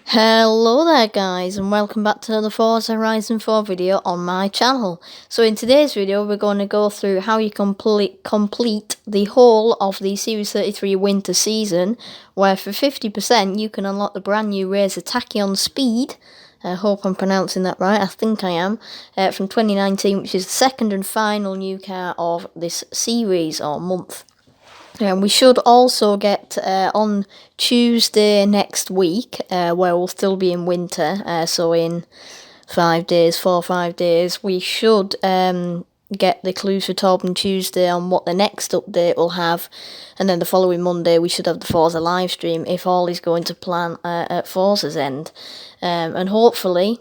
Hello there guys, and welcome back to another Forza Horizon 4 video on my channel. So in today's video we're going to go through how you complete the whole of the Series 33 winter season, where for 50% you can unlock the brand new Razor Tachyon Speed. I hope I'm pronouncing that right, I think I am, from 2019, which is the second and final new car of this series or month. And we should also get on Tuesday next week, where we'll still be in winter, so in 5 days, 4 or 5 days, we should get the clues for Torben Tuesday on what the next update will have, and then the following Monday we should have the Forza live stream if all is going to plan at Forza's end. And hopefully,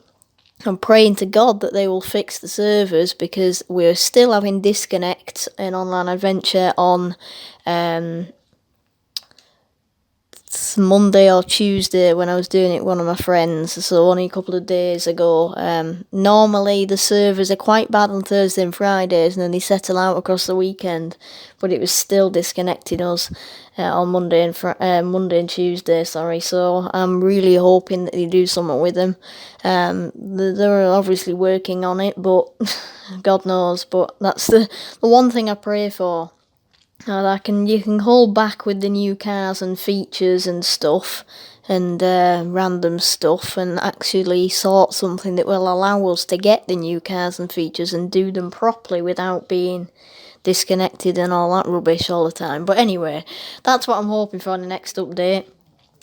I'm praying to God that they will fix the servers, because we're still having disconnects in Online Adventure on Monday or Tuesday when I was doing it with one of my friends, so only a couple of days ago. Normally the servers are quite bad on Thursday and Fridays, and then they settle out across the weekend, but it was still disconnecting us on Monday and Tuesday, sorry. So I'm really hoping that they do something with them. They're obviously working on it, but God knows. But that's the one thing I pray for. You can hold back with the new cars and features and stuff and random stuff, and actually sort something that will allow us to get the new cars and features and do them properly without being disconnected and all that rubbish all the time. But anyway, that's what I'm hoping for in the next update.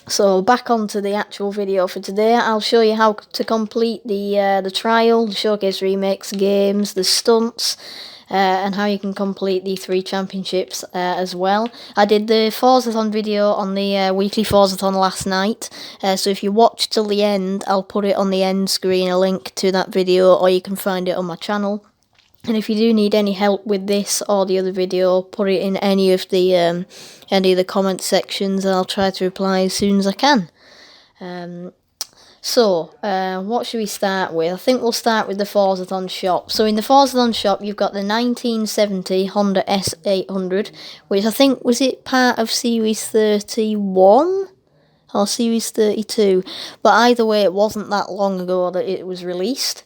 So back onto the actual video for today. I'll show you how to complete the trial, the showcase remix games, the stunts, and how you can complete the 3 championships as well. I did the Forzathon video on the weekly Forzathon last night, so if you watch till the end, I'll put it on the end screen, a link to that video, or you can find it on my channel. And if you do need any help with this or the other video, put it in any of the comment sections, and I'll try to reply as soon as I can. What should we start with? I think we'll start with the Forzathon Shop. So in the Forzathon Shop, you've got the 1970 Honda S800, which I think, was it part of Series 31? Or Series 32? But either way, it wasn't that long ago that it was released.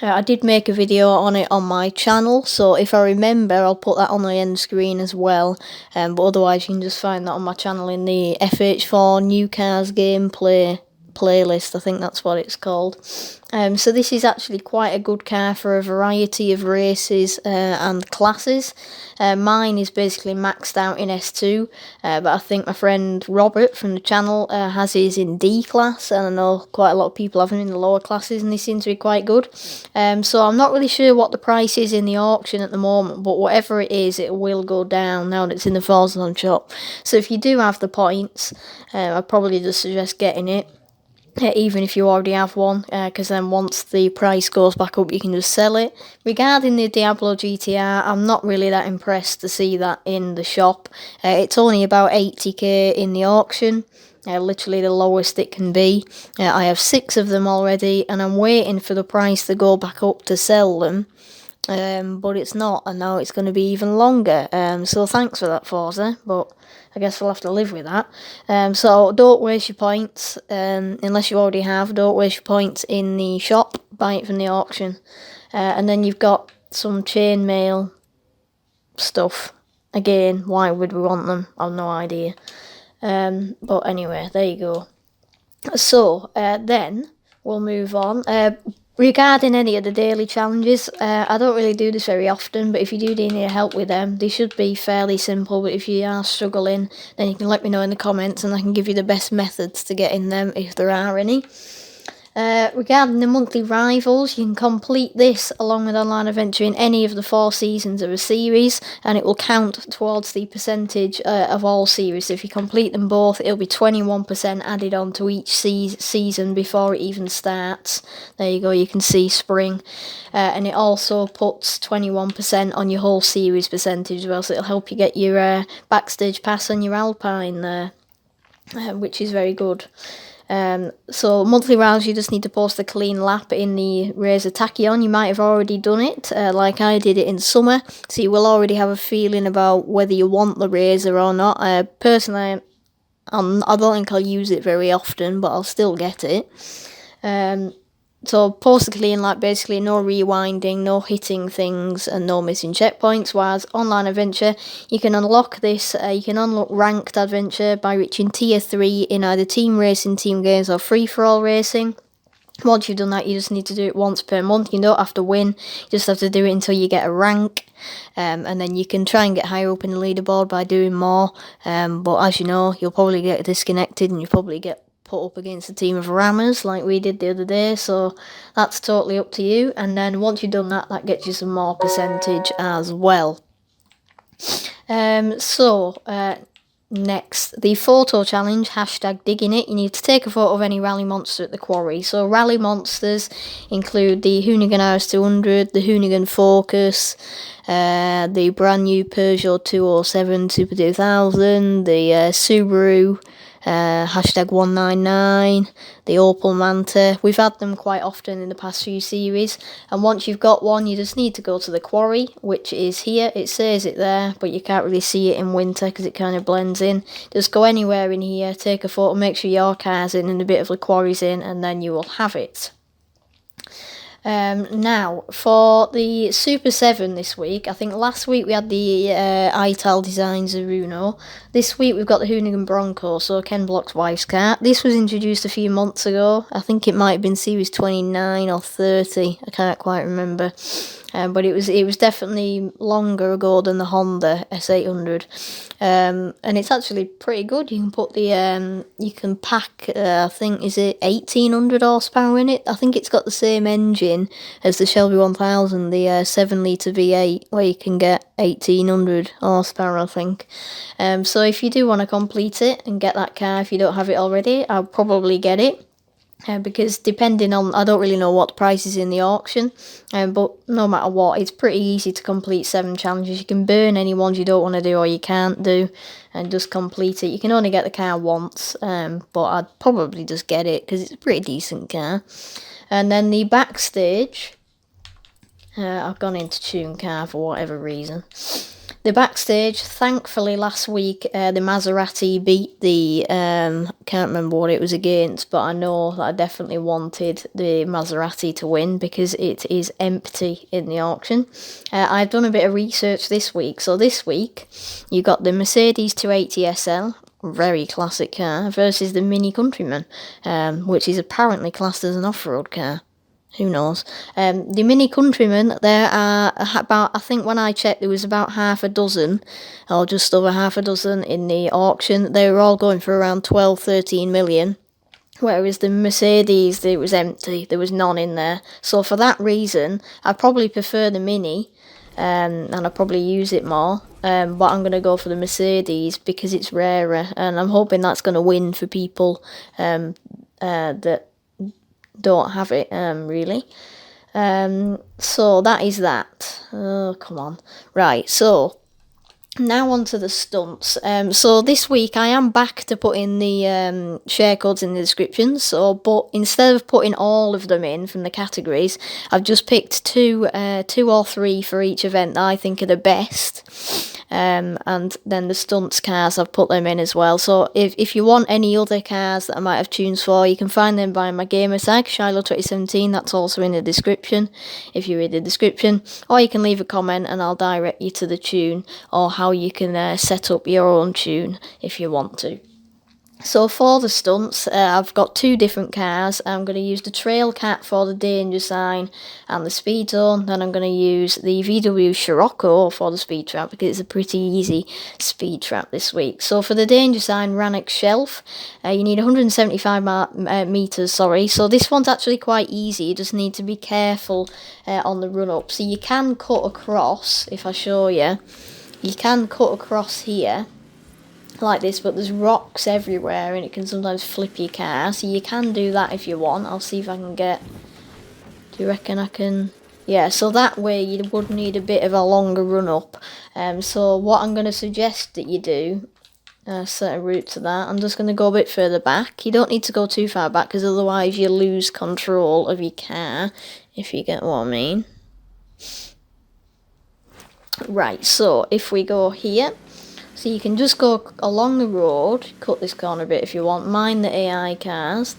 I did make a video on it on my channel, so if I remember, I'll put that on the end screen as well. But otherwise, you can just find that on my channel in the FH4 New Cars Gameplay playlist, I think that's what it's called. So this is actually quite a good car for a variety of races and classes. Mine is basically maxed out in S2, but I think my friend Robert from the channel has his in D class, and I know quite a lot of people have them in the lower classes, and they seem to be quite good. So I'm not really sure what the price is in the auction at the moment, but whatever it is, it will go down now that it's in the Forzathon Shop. So if you do have the points, I'd probably just suggest getting it. Even if you already have one, because then once the price goes back up, you can just sell it. Regarding the Diablo GTR, I'm not really that impressed to see that in the shop. It's only about 80k in the auction, literally the lowest it can be. I have 6 of them already, and I'm waiting for the price to go back up to sell them. But it's not, and now it's going to be even longer. So thanks for that, Forza, but I guess we'll have to live with that. So don't waste your points, unless you already have. Don't waste your points in the shop. Buy it from the auction. And then you've got some chainmail stuff. Again, why would we want them? I've no idea. But anyway, there you go. So then we'll move on. Regarding any of the daily challenges, I don't really do this very often, but if you do need any help with them, they should be fairly simple. But if you are struggling, then you can let me know in the comments, and I can give you the best methods to get in them if there are any. Regarding the monthly rivals, you can complete this along with Online Adventure in any of the 4 seasons of a series, and it will count towards the percentage of all series. So if you complete them both, it'll be 21% added on to each season before it even starts. There you go, you can see spring. And it also puts 21% on your whole series percentage as well, so it'll help you get your Backstage pass on your Alpine there, which is very good. So monthly rounds, you just need to post a clean lap in the Razor Tachyon. You might have already done it, like I did it in summer, so you will already have a feeling about whether you want the Razor or not. Personally, I don't think I'll use it very often, but I'll still get it. So post clean, like basically no rewinding, no hitting things, and no missing checkpoints. Whereas online adventure, you can unlock this. You can unlock ranked adventure by reaching tier 3 in either team racing, team games, or free for all racing. Once you've done that, you just need to do it once per month. You don't have to win. You just have to do it until you get a rank. And then you can try and get higher up in the leaderboard by doing more. But as you know, you'll probably get disconnected and you'll probably get put up against a team of rammers like we did the other day. So that's totally up to you. And then once you've done that, that gets you some more percentage as well. Next, the photo challenge, hashtag digging it. You need to take a photo of any rally monster at the quarry. So rally monsters include the Hoonigan RS200, the Hoonigan Focus, the brand new Peugeot 207 Super 2000, the Subaru, hashtag 199, the Opel Manta. We've had them quite often in the past few series, and once you've got one, you just need to go to the quarry, which is here. It says it there, but you can't really see it in winter because it kind of blends in. Just go anywhere in here, take a photo, make sure your car's in and a bit of the quarry's in, and then you will have it. Now, for the Super 7 this week, I think last week we had the Ital Design Zeruno. This week we've got the Hoonigan Bronco, so Ken Block's wife's car. This was introduced a few months ago. I think it might have been Series 29 or 30. I can't quite remember. But it was definitely longer ago than the Honda S800. And it's actually pretty good. You can put the you can pack I think is it 1800 horsepower in it. I think it's got the same engine as the Shelby 1000, the 7-litre V8, where you can get 1800 horsepower, I think. So if you do want to complete it and get that car, if you don't have it already, I'll probably get it. Because depending on, I don't really know what the price is in the auction, but no matter what, it's pretty easy to complete 7 challenges. You can burn any ones you don't want to do or you can't do, and just complete it. You can only get the car once, but I'd probably just get it because it's a pretty decent car. And then the Backstage, I've gone into tune car for whatever reason. The Backstage, thankfully last week the Maserati beat the, can't remember what it was against, but I know that I definitely wanted the Maserati to win because it is empty in the auction. I've done a bit of research this week, so this week you got the Mercedes 280 SL, very classic car, versus the Mini Countryman, which is apparently classed as an off-road car. Who knows? The Mini Countryman, there are about, I think when I checked, there was about half a dozen, or just over half a dozen in the auction. They were all going for around 12-13 million. Whereas the Mercedes, it was empty. There was none in there. So for that reason, I probably prefer the Mini, and I probably use it more. But I'm going to go for the Mercedes because it's rarer, and I'm hoping that's going to win for people that don't have it, really. So that is that. Oh, come on. Right, so now on to the stunts. So this week I am back to put in the share codes in the description. So, but instead of putting all of them in from the categories, I've just picked two or three for each event that I think are the best. And then the stunts cars, I've put them in as well. So if you want any other cars that I might have tunes for, you can find them by my gamertag, Shylo 2017. That's also in the description, if you read the description. Or you can leave a comment and I'll direct you to the tune, or how you can set up your own tune if you want to. So for the stunts, I've got 2 different cars. I'm going to use the Trailcat for the danger sign and the speed zone. Then I'm going to use the VW Scirocco for the speed trap because it's a pretty easy speed trap this week. So for the danger sign, Rannoch Shelf, you need 175 meters. So this one's actually quite easy. You just need to be careful on the run up. So you can cut across. If I show you, you can cut across here like this, but there's rocks everywhere and it can sometimes flip your car, so you can do that if you want. I'll see if I can get, do you reckon I can? Yeah, so that way you would need a bit of a longer run up. So what I'm going to suggest that you do, set a route to that. I'm just going to go a bit further back. You don't need to go too far back because otherwise you lose control of your car, if you get what I mean. Right, so if we go here, So you can just go along the road, cut this corner a bit if you want, mind the AI cars.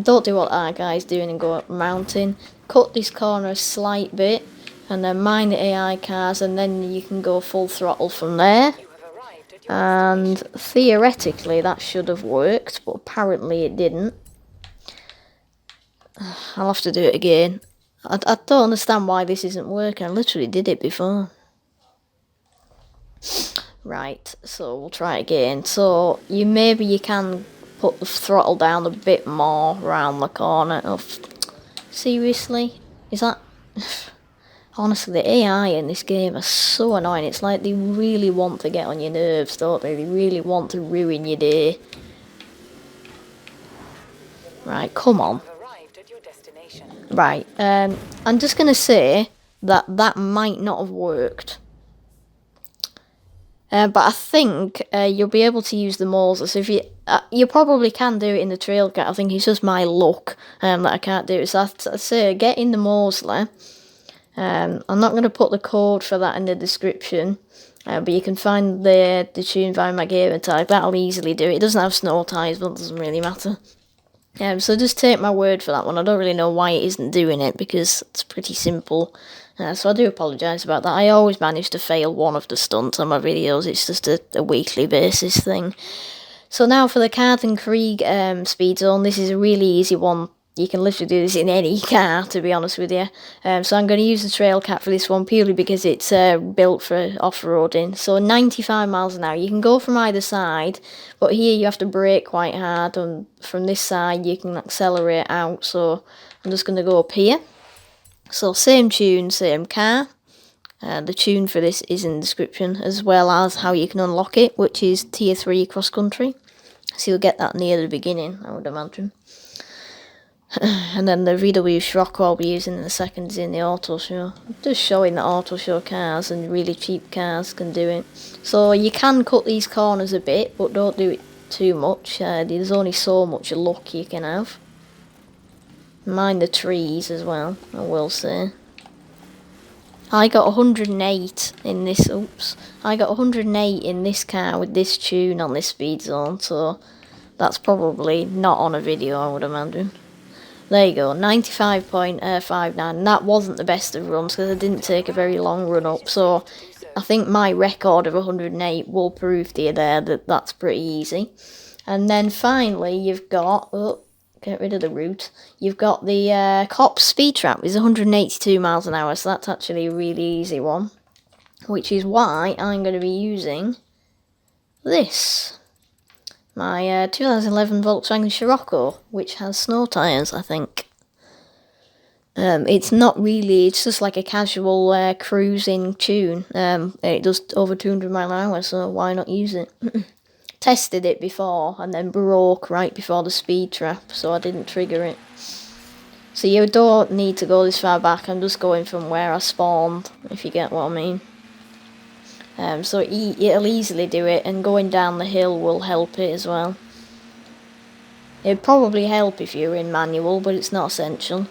Don't do what our guy's doing and go up the mountain. Cut this corner a slight bit, and then mind the AI cars, and then you can go full throttle from there. And theoretically that should have worked, but apparently it didn't. I'll have to do it again. I don't understand why this isn't working. I literally did it before. Right, so we'll try it again. So maybe you can put the throttle down a bit more around the corner. Oh, seriously? Is that... Honestly, the AI in this game are so annoying. It's like they really want to get on your nerves, don't they? They really want to ruin your day. Right, come on. Right, I'm just going to say that might not have worked. But I think you'll be able to use the Moser. So if you probably can do it in the Trailcat. I think it's just my luck that I can't do it. So I'd say get in the Moser. I'm not going to put the code for that in the description, but you can find the tune via my gamertag. That'll easily do it. It doesn't have snow tyres, but it doesn't really matter. So just take my word for that one. I don't really know why it isn't doing it, because it's pretty simple. So I do apologise about that. I always manage to fail one of the stunts on my videos. It's just a weekly basis thing. So now for the Carthan Krieg speed zone. This is a really easy one. You can literally do this in any car, to be honest with you. So I'm going to use the Trailcat for this one, purely because it's built for off-roading. So 95 miles an hour. You can go from either side, but here you have to brake quite hard, and from this side you can accelerate out. So I'm just going to go up here. So same tune, same car. The tune for this is in the description, as well as how you can unlock it, which is Tier 3 cross-country. So you'll get that near the beginning, I would imagine. And then the VW Scirocco I'll be using in the second is in the Autoshow. Just showing that Autoshow cars and really cheap cars can do it. So you can cut these corners a bit, but don't do it too much. There's only so much luck you can have. Mind the trees as well, I will say. I got 108 in this, I got 108 in this car with this tune on this speed zone, so that's probably not on a video, I would imagine. There you go, 95.59. That wasn't the best of runs because I didn't take a very long run up. So I think my record of 108 will prove to you there that that's pretty easy. And then finally you've got, get rid of the route. You've got the cop speed trap is 182 miles an hour. So that's actually a really easy one. Which is why I'm going to be using this. My 2011 Volkswagen Scirocco, which has snow tyres, I think. It's not really, it's just like a casual cruising tune. It does over 200 miles an hour, so why not use it? Tested it before, and then broke right before the speed trap, so I didn't trigger it. So you don't need to go this far back, I'm just going from where I spawned, if you get what I mean. So it'll easily do it, and going down the hill will help it as well. It'd probably help if you're in manual, but it's not essential.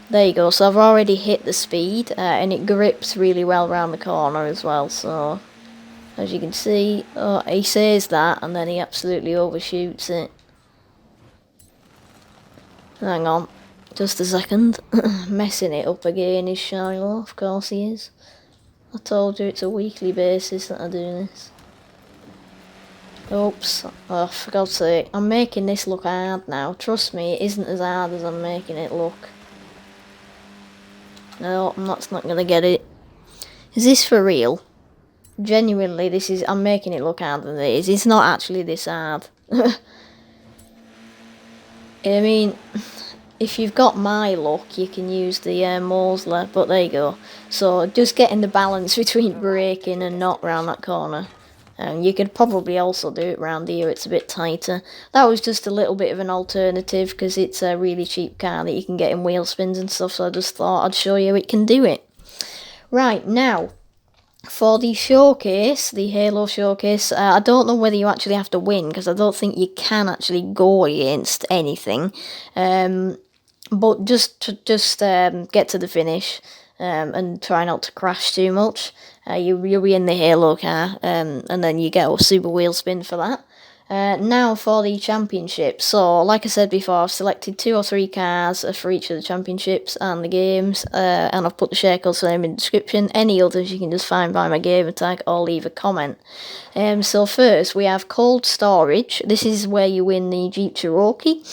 There you go, so I've already hit the speed, and it grips really well around the corner as well, so as you can see, he says that, and then he absolutely overshoots it. Hang on, just a second. Messing it up again is Shylo, of course he is. I told you it's a weekly basis that I do this. Oops. Oh, for God's sake. I'm making this look hard now. Trust me, it isn't as hard as I'm making it look. No, that's not going to get it. Is this for real? Genuinely, this is... I'm making it look harder than it is. It's not actually this hard. I mean... If you've got my luck, you can use the Moser, but there you go. So just getting the balance between braking and not round that corner. You could probably also do it round here, it's a bit tighter. That was just a little bit of an alternative because it's a really cheap car that you can get in wheel spins and stuff, so I just thought I'd show you it can do it. Right, now, for the showcase, the Halo showcase, I don't know whether you actually have to win, because I don't think you can actually go against anything. But just get to the finish. and try not to crash too much. You'll be in the Halo car, and then you get a super wheel spin for that. Now for the championship. So, like I said before, I've selected 2 or 3 cars for each of the championships and the games, and I've put the share codes for them in the description. Any others you can just find by my gamertag or leave a comment. So first we have Cold Storage. This is where you win the Jeep Cherokee.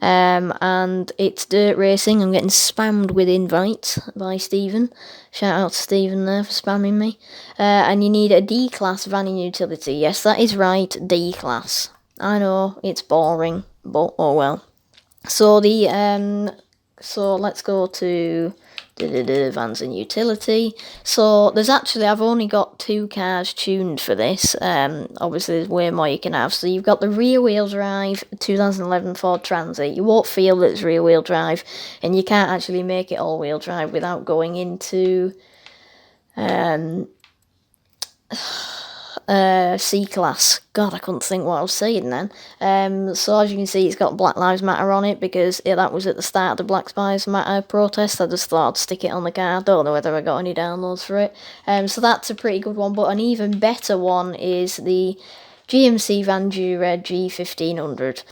And it's dirt racing. I'm getting spammed with invites by Stephen. Shout out to Stephen there for spamming me. And you need a D-Class van and utility. Yes, that is right, D-Class. I know, it's boring, but oh well. So so let's go to vans and utility. So I've only got 2 cars tuned for this. Obviously there's way more you can have. So you've got the rear wheel drive 2011 Ford Transit. You won't feel that it's rear wheel drive, and you can't actually make it all wheel drive without going into C-Class. God, I couldn't think what I was saying then. So as you can see, it's got Black Lives Matter on it, because that was at the start of the Black Lives Matter protest. I just thought I'd stick it on the car. Don't know whether I got any downloads for it. So that's a pretty good one, but an even better one is the GMC Vandura G1500,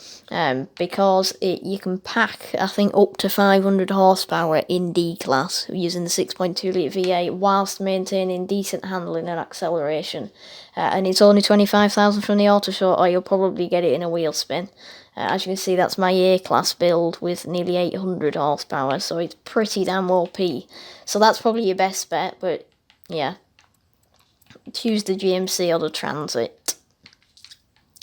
because you can pack, I think, up to 500 horsepower in D-Class using the 6.2 litre V8 whilst maintaining decent handling and acceleration. And it's only 25,000 from the Autoshow, or you'll probably get it in a wheel spin. As you can see, that's my A-Class build with nearly 800 horsepower, so it's pretty damn OP. So that's probably your best bet, but yeah. Choose the GMC or the Transit.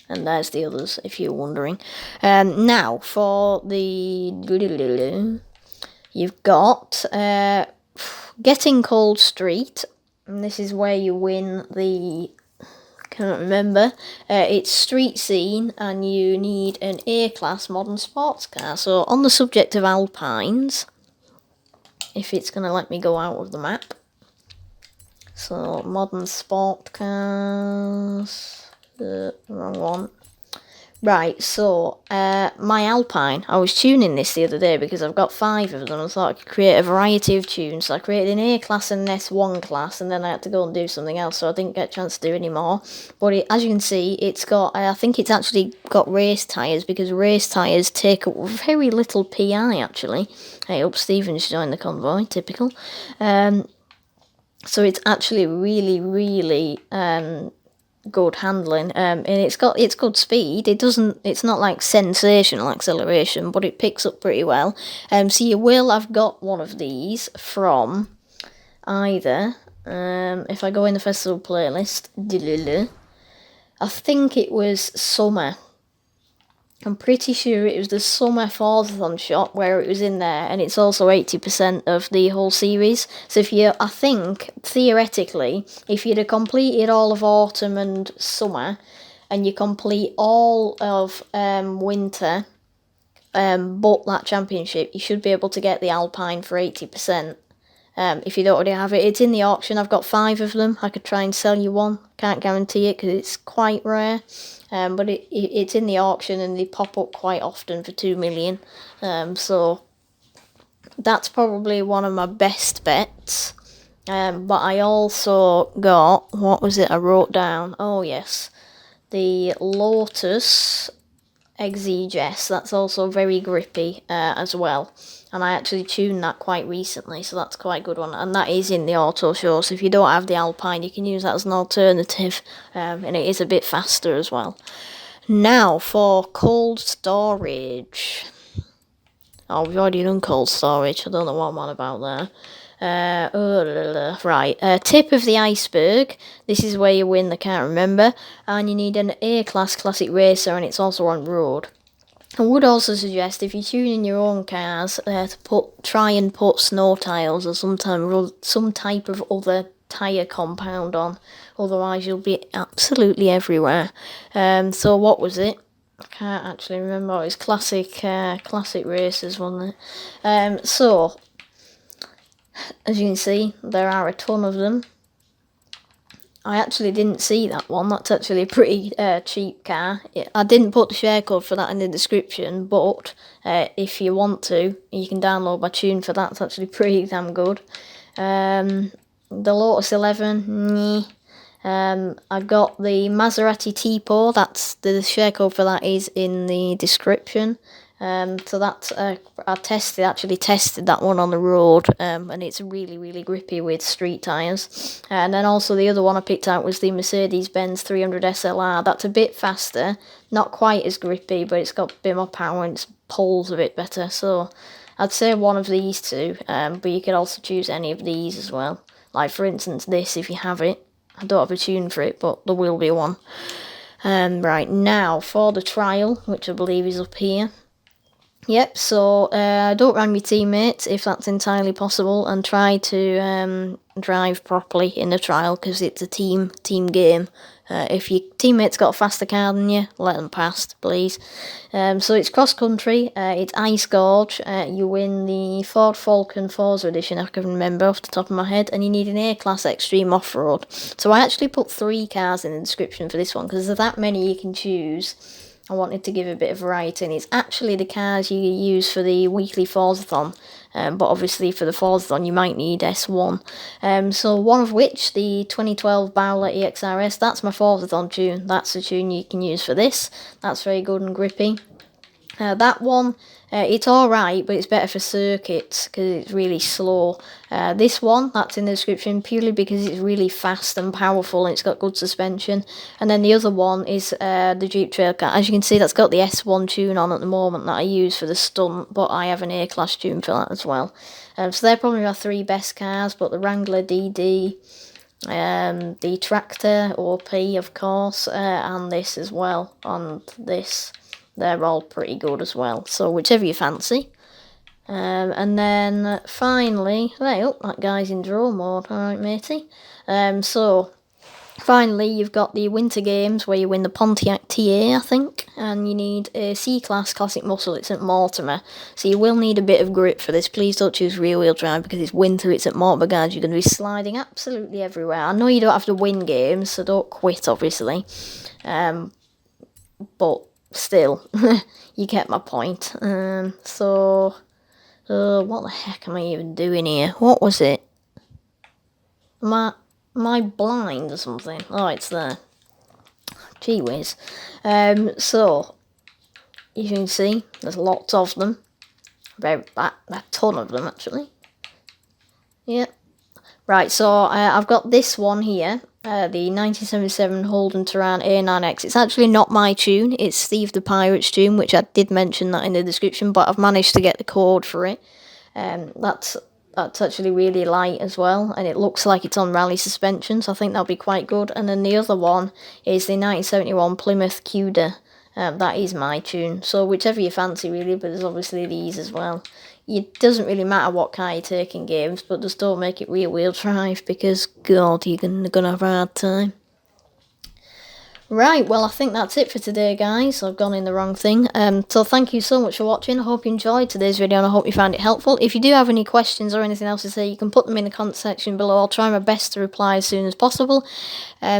And there's the others, if you're wondering. Now, for the... You've got Getting Cold Street. And this is where you win the... Can't remember. It's street scene, and you need an A-Class modern sports car. So, on the subject of Alpines, if it's going to let me go out of the map. So, modern sport cars... wrong one. Right, so, my Alpine, I was tuning this the other day because I've got 5 of them. I thought I could create a variety of tunes. So I created an A-Class and an S1 class, and then I had to go and do something else, so I didn't get a chance to do any more. But as you can see, it's got, I think it's actually got race tyres, because race tyres take up very little PI, actually. Hey, up Stephen's joined the convoy, typical. So it's actually really, really... good handling, and it's good speed. It's not like sensational acceleration, but it picks up pretty well. So you will have got one of these from either, if I go in the festival playlist, I think it was summer. I'm pretty sure it was the summer Forzathon Shop where it was in there, and it's also 80% of the whole series. So I think, theoretically, if you'd have completed all of autumn and summer, and you complete all of winter, but that championship, you should be able to get the Alpine for 80%. If you don't already have it, it's in the auction. I've got 5 of them. I could try and sell you one. Can't guarantee it because it's quite rare. But it's in the auction, and they pop up quite often for 2 million. So that's probably one of my best bets. But I also got, what was it I wrote down? Oh yes, the Lotus Exige. That's also very grippy as well. And I actually tuned that quite recently, so that's quite a good one. And that is in the Autoshow, so if you don't have the Alpine, you can use that as an alternative. And it is a bit faster as well. Now, for cold storage. Oh, we've already done cold storage. I don't know what I'm on about there. Right, tip of the Iceberg. This is where you win the Can't Remember. And you need an A-Class Classic Racer, and it's also on road. I would also suggest, if you tune in your own cars, to try and put snow tiles or some type of other tyre compound on. Otherwise, you'll be absolutely everywhere. So what was it? I can't actually remember. It was classic racers, wasn't it? So as you can see, there are a ton of them. I actually didn't see that one. That's actually a pretty cheap car. I didn't put the share code for that in the description, but if you want to, you can download my tune for that. It's actually pretty damn good. The Lotus 11, I've got the Maserati Tipo. That's the share code for that is in the description. So that's I actually tested that one on the road, and it's really grippy with street tyres. And then also the other one I picked out was the Mercedes-Benz 300 SLR. That's a bit faster, not quite as grippy, but it's got a bit more power and it pulls a bit better. So I'd say one of these two, but you could also choose any of these as well. Like for instance this, if you have it. I don't have a tune for it, but there will be one. Right, now for the trial, which I believe is up here. Yep, so don't run your teammates if that's entirely possible, and try to drive properly in the trial because it's a team game. If your teammate's got a faster car than you, let them pass, please. So it's cross country, it's Ice Gorge. You win the Ford Falcon Forza edition, I can remember off the top of my head, and you need an A-class extreme off-road. So I actually put 3 cars in the description for this one because there's that many you can choose. I wanted to give a bit of variety, and it's actually the cars you use for the weekly Forzathon, but obviously for the Forzathon you might need S1. So one of which, the 2012 Bowler EXRS, that's my Forzathon tune. That's the tune you can use for this. That's very good and grippy. That one, it's alright, but it's better for circuits because it's really slow. This one, that's in the description purely because it's really fast and powerful and it's got good suspension. And then the other one is the Jeep Trailcat. As you can see, that's got the S1 tune on at the moment that I use for the stunt, but I have an A-class tune for that as well. So they're probably my 3 best cars, but the Wrangler DD, the Tractor OP, of course, and this as well, and this. They're all pretty good as well, so whichever you fancy. And then finally, well, that guy's in draw mode, alright matey. So finally you've got the Winter Games where you win the Pontiac TA, I think, and you need a C-Class Classic Muscle. It's at Mortimer, so you will need a bit of grip for this. Please don't choose rear wheel drive because it's winter, it's at Mortimer, guys. You're going to be sliding absolutely everywhere. I know you don't have to win games, so don't quit, obviously. But still, you get my point. So, what the heck am I even doing here? What was it? Am I blind or something? Oh, it's there. Gee whiz. So, you can see, there's lots of them. A ton of them, actually. Yep. Right, so I've got this one here. The 1977 Holden Turan A9X. It's actually not my tune, it's Steve the Pirate's tune, which I did mention that in the description, but I've managed to get the code for it. That's actually really light as well, and it looks like it's on rally suspension, so I think that'll be quite good. And then the other one is the 1971 Plymouth Cuda. That is my tune, so whichever you fancy really, but there's obviously these as well. It doesn't really matter what car you take in games, but just don't make it rear wheel drive because, God, you're gonna have a hard time. Right, well, I think that's it for today, guys. I've gone in the wrong thing. So thank you so much for watching. I hope you enjoyed today's video and I hope you found it helpful. If you do have any questions or anything else to say, you can put them in the comment section below. I'll try my best to reply as soon as possible.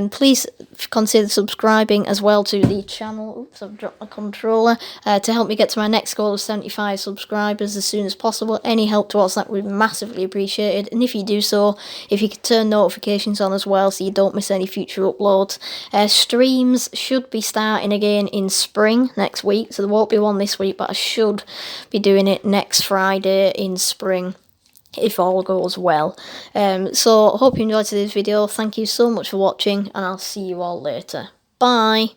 Please consider subscribing as well to the channel. Oops, I've dropped my controller. To help me get to my next goal of 75 subscribers as soon as possible. Any help towards that would be massively appreciated. And if you do so, if you could turn notifications on as well so you don't miss any future uploads. Streams should be starting again in spring next week, so there won't be one this week, but I should be doing it next Friday in spring if all goes well. So I hope you enjoyed today's video. Thank you so much for watching, and I'll see you all later. Bye.